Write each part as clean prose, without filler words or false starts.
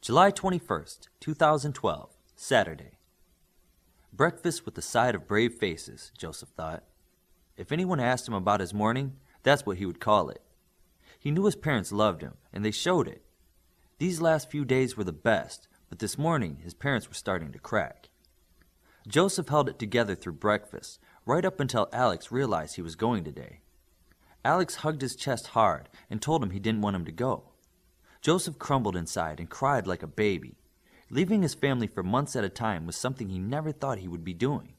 July 21st, 2012, Saturday. Breakfast with a side of brave faces, Joseph thought. If anyone asked him about his morning, that's what he would call it. He knew his parents loved him, and they showed it. These last few days were the best, but this morning his parents were starting to crack. Joseph held it together through breakfast, right up until Alex realized he was going today. Alex hugged his chest hard and told him he didn't want him to go. Joseph crumbled inside and cried like a baby. Leaving his family for months at a time was something he never thought he would be doing.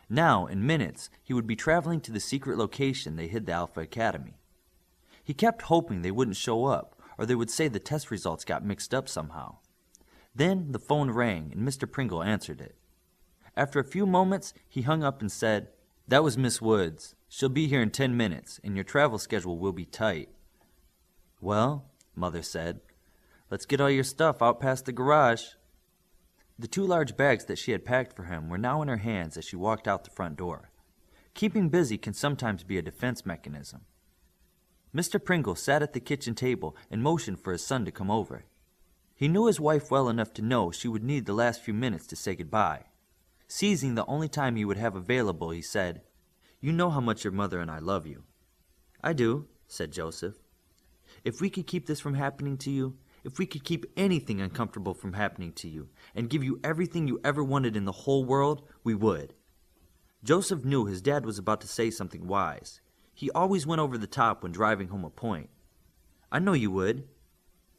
Now, in minutes, he would be traveling to the secret location they hid the Alpha Academy. He kept hoping they wouldn't show up, or they would say the test results got mixed up somehow. Then the phone rang and Mr. Pringle answered it. After a few moments, he hung up and said, "That was Miss Woods. She'll be here in 10 minutes, and your travel schedule will be tight." "Well," Mother said, "let's get all your stuff out past the garage." The 2 large bags that she had packed for him were now in her hands as she walked out the front door. Keeping busy can sometimes be a defense mechanism. Mr. Pringle sat at the kitchen table and motioned for his son to come over. He knew his wife well enough to know she would need the last few minutes to say goodbye. Seizing the only time he would have available, he said, "You know how much your mother and I love you." "I do," said Joseph. "If we could keep this from happening to you, if we could keep anything uncomfortable from happening to you, and give you everything you ever wanted in the whole world, we would." Joseph knew his dad was about to say something wise. He always went over the top when driving home a point. "I know you would.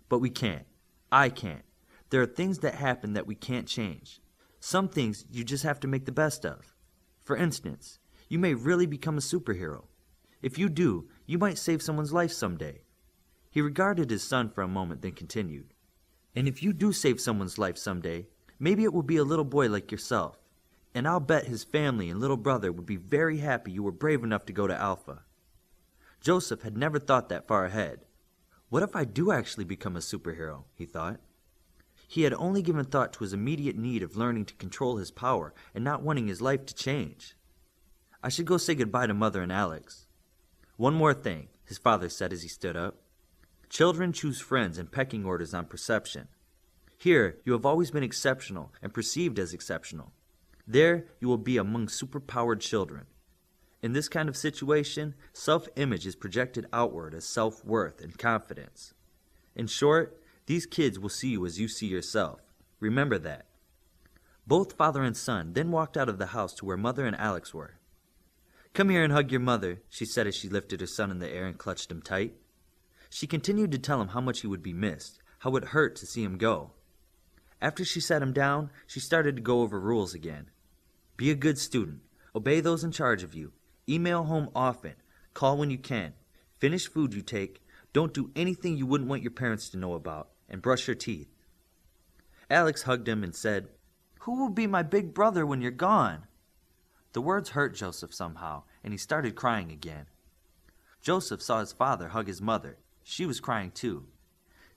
But we can't. I can't. There are things that happen that we can't change. Some things you just have to make the best of. For instance, you may really become a superhero. If you do, you might save someone's life someday." He regarded his son for a moment, then continued, "And if you do save someone's life someday, maybe it will be a little boy like yourself. And I'll bet his family and little brother would be very happy you were brave enough to go to Alpha." Joseph had never thought that far ahead. What if I do actually become a superhero, he thought. He had only given thought to his immediate need of learning to control his power and not wanting his life to change. "I should go say goodbye to Mother and Alex." "One more thing," his father said as he stood up. "Children choose friends in pecking orders on perception. Here, you have always been exceptional and perceived as exceptional. There, you will be among superpowered children. In this kind of situation, self-image is projected outward as self-worth and confidence. In short, these kids will see you as you see yourself. Remember that." Both father and son then walked out of the house to where Mother and Alex were. "Come here and hug your mother," she said as she lifted her son in the air and clutched him tight. She continued to tell him how much he would be missed, how it hurt to see him go. After she sat him down, she started to go over rules again. "Be a good student. Obey those in charge of you. Email home often. Call when you can. Finish food you take. Don't do anything you wouldn't want your parents to know about. And brush your teeth." Alex hugged him and said, "Who will be my big brother when you're gone?" The words hurt Joseph somehow, and he started crying again. Joseph saw his father hug his mother. She was crying too.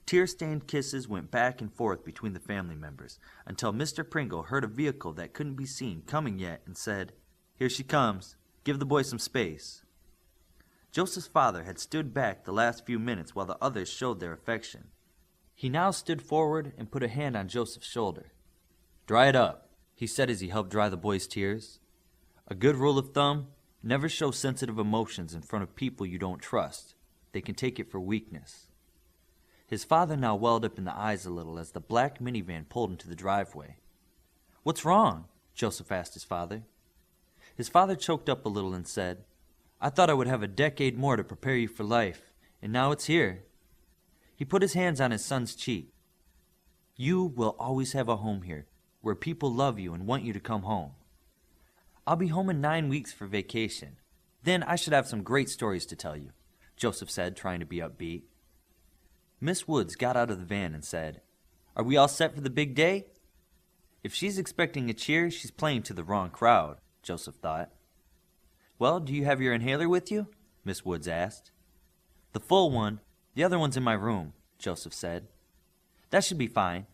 Tear-stained kisses went back and forth between the family members, until Mr. Pringle heard a vehicle that couldn't be seen coming yet and said, "Here she comes. Give the boy some space." Joseph's father had stood back the last few minutes while the others showed their affection. He now stood forward and put a hand on Joseph's shoulder. "Dry it up," he said as he helped dry the boy's tears. "A good rule of thumb, never show sensitive emotions in front of people you don't trust. They can take it for weakness." His father now welled up in the eyes a little as the black minivan pulled into the driveway. "What's wrong?" Joseph asked his father. His father choked up a little and said, "I thought I would have a decade more to prepare you for life, and now it's here." He put his hands on his son's cheek. "You will always have a home here, where people love you and want you to come home." "I'll be home in 9 weeks for vacation. Then I should have some great stories to tell you," Joseph said, trying to be upbeat. Miss Woods got out of the van and said, "Are we all set for the big day?" If she's expecting a cheer, she's playing to the wrong crowd, Joseph thought. "Well, do you have your inhaler with you?" Miss Woods asked. "The full one. The other one's in my room," Joseph said. "That should be fine."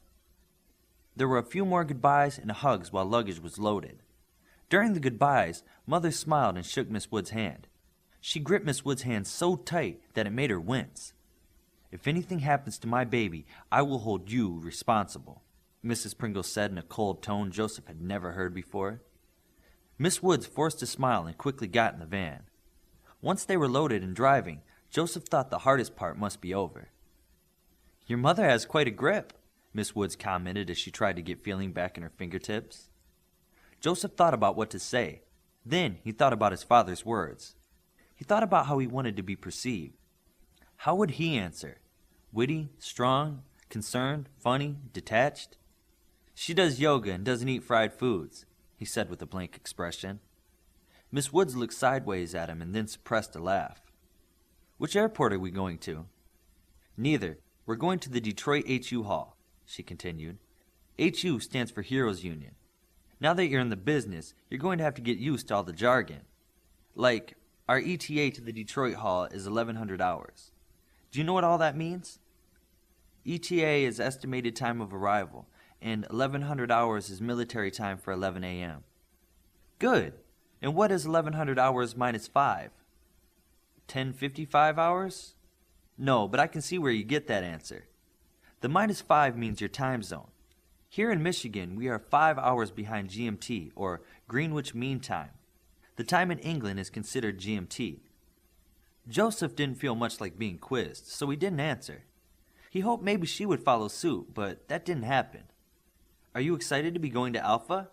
There were a few more goodbyes and hugs while luggage was loaded. During the goodbyes, Mother smiled and shook Miss Woods' hand. She gripped Miss Woods' hand so tight that it made her wince. If anything happens to my baby, I will hold you responsible, Mrs. Pringle said in a cold tone Joseph had never heard before. Miss Woods forced a smile and quickly got in the van. Once they were loaded and driving, Joseph thought the hardest part must be over. Your mother has quite a grip, Miss Woods commented as she tried to get feeling back in her fingertips. Joseph thought about what to say. Then he thought about his father's words. He thought about how he wanted to be perceived. How would he answer? Witty, strong, concerned, funny, detached? She does yoga and doesn't eat fried foods, he said with a blank expression. Miss Woods looked sideways at him and then suppressed a laugh. Which airport are we going to? Neither. We're going to the Detroit HU Hall, she continued. HU stands for Heroes Union. Now that you're in the business, you're going to have to get used to all the jargon. Like, our ETA to the Detroit Hall is 1100 hours. Do you know what all that means? ETA is estimated time of arrival, and 1100 hours is military time for 11 a.m. Good. And what is 1100 hours minus 5? 1055 hours? No, but I can see where you get that answer. The minus 5 means your time zone. Here in Michigan, we are 5 hours behind GMT, or Greenwich Mean Time. The time in England is considered GMT. Joseph didn't feel much like being quizzed, so he didn't answer. He hoped maybe she would follow suit, but that didn't happen. Are you excited to be going to Alpha?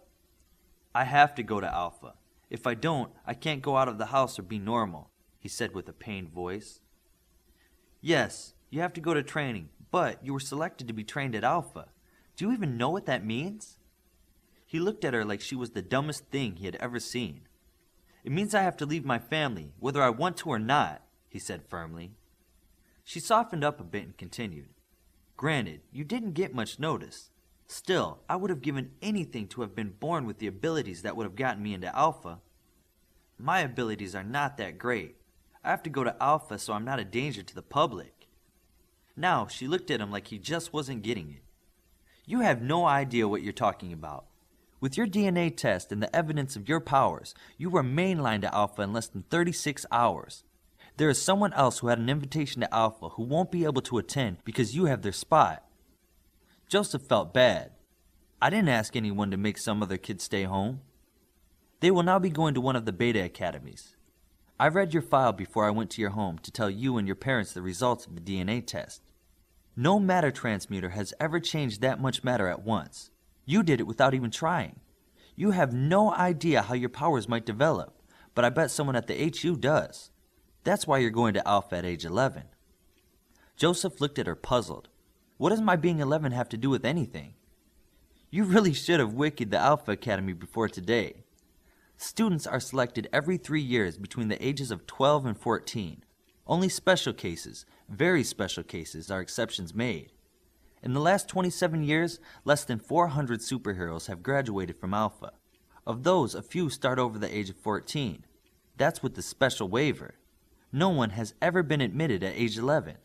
I have to go to Alpha. If I don't, I can't go out of the house or be normal, he said with a pained voice. Yes, you have to go to training, but you were selected to be trained at Alpha. Do you even know what that means? He looked at her like she was the dumbest thing he had ever seen. It means I have to leave my family, whether I want to or not, he said firmly. She softened up a bit and continued. Granted, you didn't get much notice. Still, I would have given anything to have been born with the abilities that would have gotten me into Alpha. My abilities are not that great. I have to go to Alpha so I'm not a danger to the public. Now, she looked at him like he just wasn't getting it. You have no idea what you're talking about. With your DNA test and the evidence of your powers, you were mainlined to Alpha in less than 36 hours. There is someone else who had an invitation to Alpha who won't be able to attend because you have their spot. Joseph felt bad. I didn't ask anyone to make some other kid stay home. They will now be going to one of the beta academies. I read your file before I went to your home to tell you and your parents the results of the DNA test. No matter transmuter has ever changed that much matter at once. You did it without even trying. You have no idea how your powers might develop, but I bet someone at the HU does. That's why you're going to Alpha at age 11. Joseph looked at her puzzled. What does my being 11 have to do with anything? You really should have wikied the Alpha Academy before today. Students are selected every 3 years between the ages of 12 and 14. Only special cases, very special cases, are exceptions made. In the last 27 years, less than 400 superheroes have graduated from Alpha. Of those, a few start over the age of 14. That's with the special waiver. No one has ever been admitted at age 11.